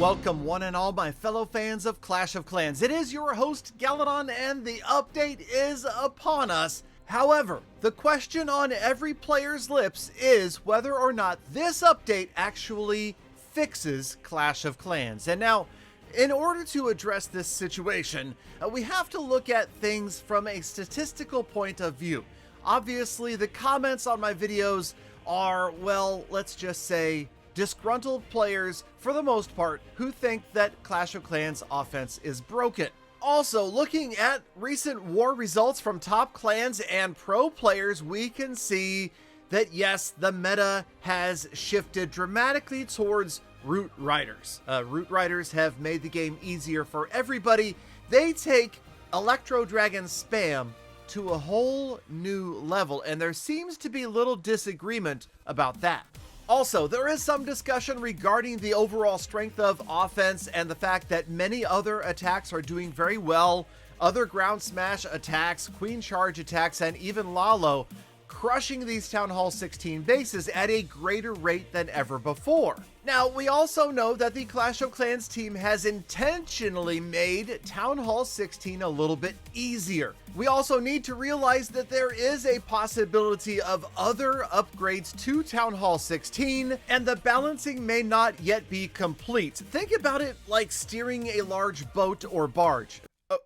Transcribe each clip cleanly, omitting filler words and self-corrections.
Welcome one and all my fellow fans of Clash of Clans. It is your host Galadon and the update is upon us. However, the question on every player's lips is whether or not this update actually fixes Clash of Clans. And now, in order to address this situation, we have to look at things from a statistical point of view. Obviously, the comments on my videos are, well, let's just say, disgruntled players, for the most part, who think that Clash of Clans offense is broken. Also, looking at recent war results from top clans and pro players, we can see that yes, the meta has shifted dramatically towards Root Riders. Root Riders have made the game easier for everybody. They take Electro Dragon spam to a whole new level, and there seems to be little disagreement about that. Also, there is some discussion regarding the overall strength of offense and the fact that many other attacks are doing very well. Other ground smash attacks, queen charge attacks, and even Lalo crushing these Town Hall 16 bases at a greater rate than ever before. Now, we also know that the Clash of Clans team has intentionally made Town Hall 16 a little bit easier. We also need to realize that there is a possibility of other upgrades to Town Hall 16, and the balancing may not yet be complete. Think about it like steering a large boat or barge.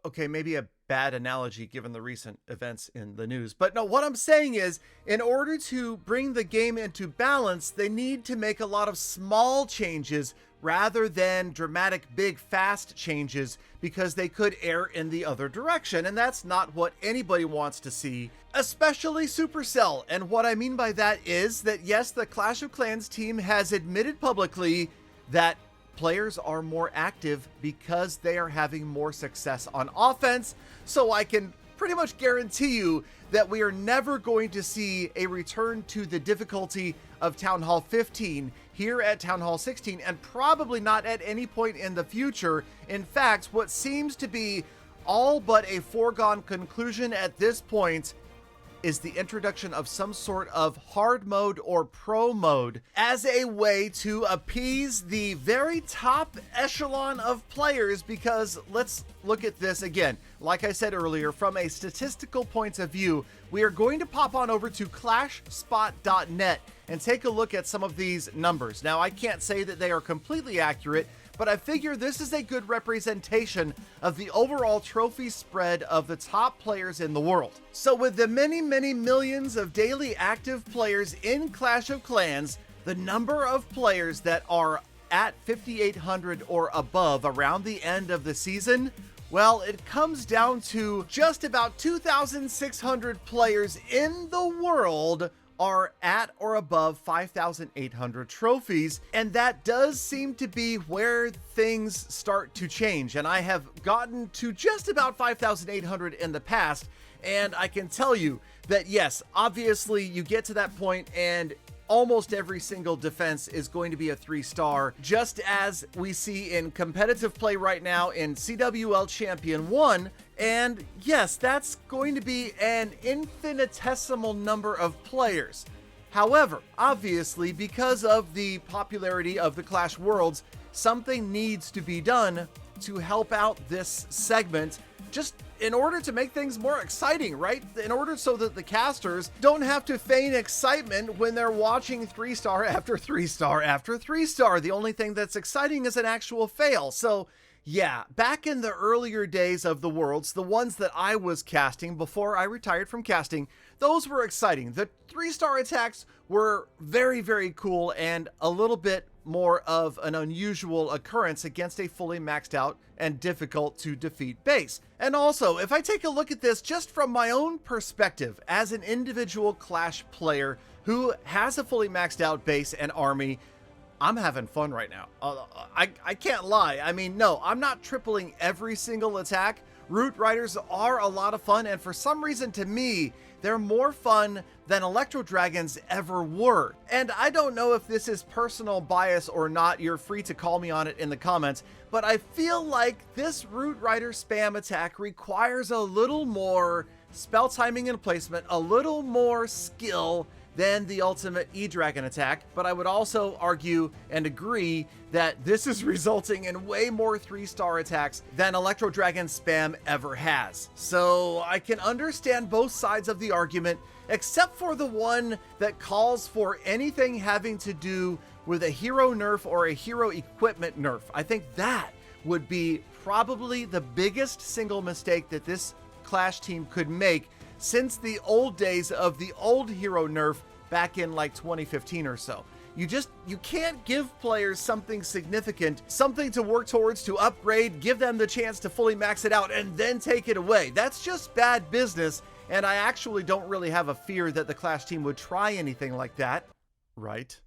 Okay, maybe a bad analogy given the recent events in the news. But no, what I'm saying is, in order to bring the game into balance, they need to make a lot of small changes rather than dramatic, big, fast changes, because they could err in the other direction. And that's not what anybody wants to see, especially Supercell. And what I mean by that is that, yes, the Clash of Clans team has admitted publicly that players are more active because they are having more success on offense. So I can pretty much guarantee you that we are never going to see a return to the difficulty of Town Hall 15 here at Town Hall 16, and probably not at any point in the future. In fact, what seems to be all but a foregone conclusion at this point is the introduction of some sort of hard mode or pro mode as a way to appease the very top echelon of players, because let's look at this again. Like I said earlier, from a statistical point of view, we are going to pop on over to clashspot.net and take a look at some of these numbers. Now, I can't say that they are completely accurate, but I figure this is a good representation of the overall trophy spread of the top players in the world. So with the many millions of daily active players in Clash of Clans, the number of players that are at 5,800 or above around the end of the season, well, it comes down to just about 2,600 players in the world are at or above 5,800 trophies, and that does seem to be where things start to change. And I have gotten to just about 5,800 in the past, and I can tell you that yes, obviously you get to that point and almost every single defense is going to be a 3-star, just as we see in competitive play right now in CWL Champion 1. And yes, that's going to be an infinitesimal number of players. However, obviously, because of the popularity of the Clash Worlds, something needs to be done to help out this segment, just in order to make things more exciting, right? In order so that the casters don't have to feign excitement when they're watching 3-star after 3-star after 3-star. The only thing that's exciting is an actual fail. So yeah, back in the earlier days of the Worlds, the ones that I was casting before I retired from casting, those were exciting. The 3-star attacks were very cool and a little bit more of an unusual occurrence against a fully maxed out and difficult to defeat base. And also, if I take a look at this just from my own perspective as an individual Clash player who has a fully maxed out base and army, I'm having fun right now. I can't lie. I mean, no, I'm not tripling every single attack. Root Riders are a lot of fun, and for some reason to me, they're more fun than Electro Dragons ever were. And I don't know if this is personal bias or not, you're free to call me on it in the comments, but I feel like this Root Rider spam attack requires a little more spell timing and placement, a little more skill than the ultimate E-Dragon attack, but I would also argue and agree that this is resulting in way more 3-star attacks than Electro Dragon spam ever has. So I can understand both sides of the argument, except for the one that calls for anything having to do with a hero nerf or a hero equipment nerf. I think that would be probably the biggest single mistake that this Clash team could make since the old days of the old hero nerf back in like 2015 or so. You can't give players something significant, something to work towards, to upgrade, give them the chance to fully max it out, and then take it away. That's just bad business, and I actually don't really have a fear that the Clash team would try anything like that. Right?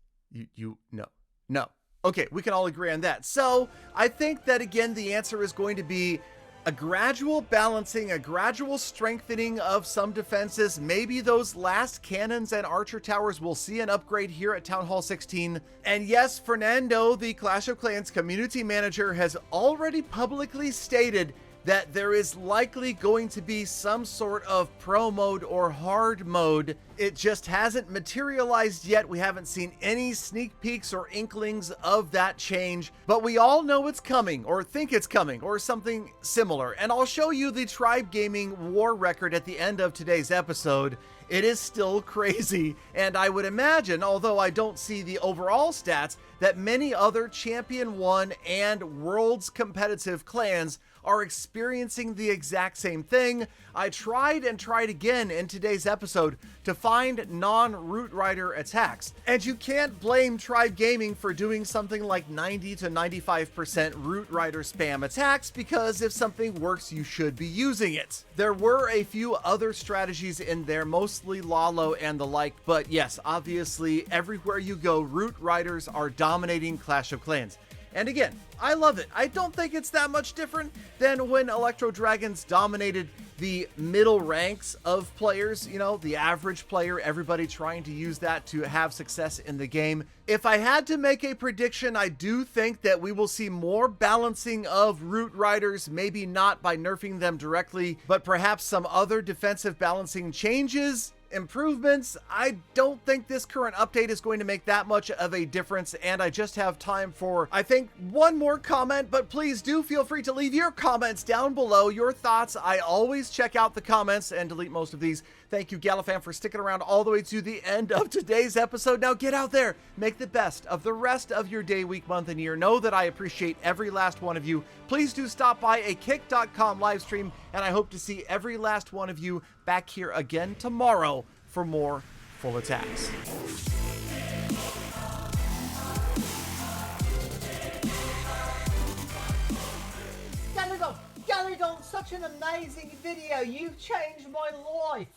No. Okay, we can all agree on that. So I think that, again, the answer is going to be a gradual balancing, a gradual strengthening of some defenses. Maybe those last cannons and archer towers will see an upgrade here at Town Hall 16. And yes, Fernando, the Clash of Clans community manager, has already publicly stated that there is likely going to be some sort of pro mode or hard mode. It just hasn't materialized yet. We haven't seen any sneak peeks or inklings of that change, but we all know it's coming, or think it's coming, or something similar. And I'll show you the Tribe Gaming war record at the end of today's episode. It is still crazy, and I would imagine, although I don't see the overall stats, that many other Champion 1 and Worlds competitive clans are experiencing the exact same thing. I tried and tried again in today's episode to find non-Root Rider attacks, and you can't blame Tribe Gaming for doing something like 90 to 95% Root Rider spam attacks, because if something works, you should be using it. There were a few other strategies in there, mostly Lalo and the like, but yes, obviously everywhere you go, Root Riders are dominating Clash of Clans. And again, I love it. I don't think it's that much different than when Electro Dragons dominated the middle ranks of players, you know, the average player, everybody trying to use that to have success in the game. If I had to make a prediction, I do think that we will see more balancing of Root Riders, maybe not by nerfing them directly, but perhaps some other defensive balancing changes, improvements. I don't think this current update is going to make that much of a difference, and I just have time for, I think, one more comment, but please do feel free to leave your comments down below, your thoughts. I always check out the comments and delete most of these. Thank you, Galafan, for sticking around all the way to the end of today's episode. Now get out there, make the best of the rest of your day, week, month, and year. Know that I appreciate every last one of you. Please do stop by a kick.com live stream, and I hope to see every last one of you back here again tomorrow for more Full Attacks. Galadon, such an amazing video. You've changed my life.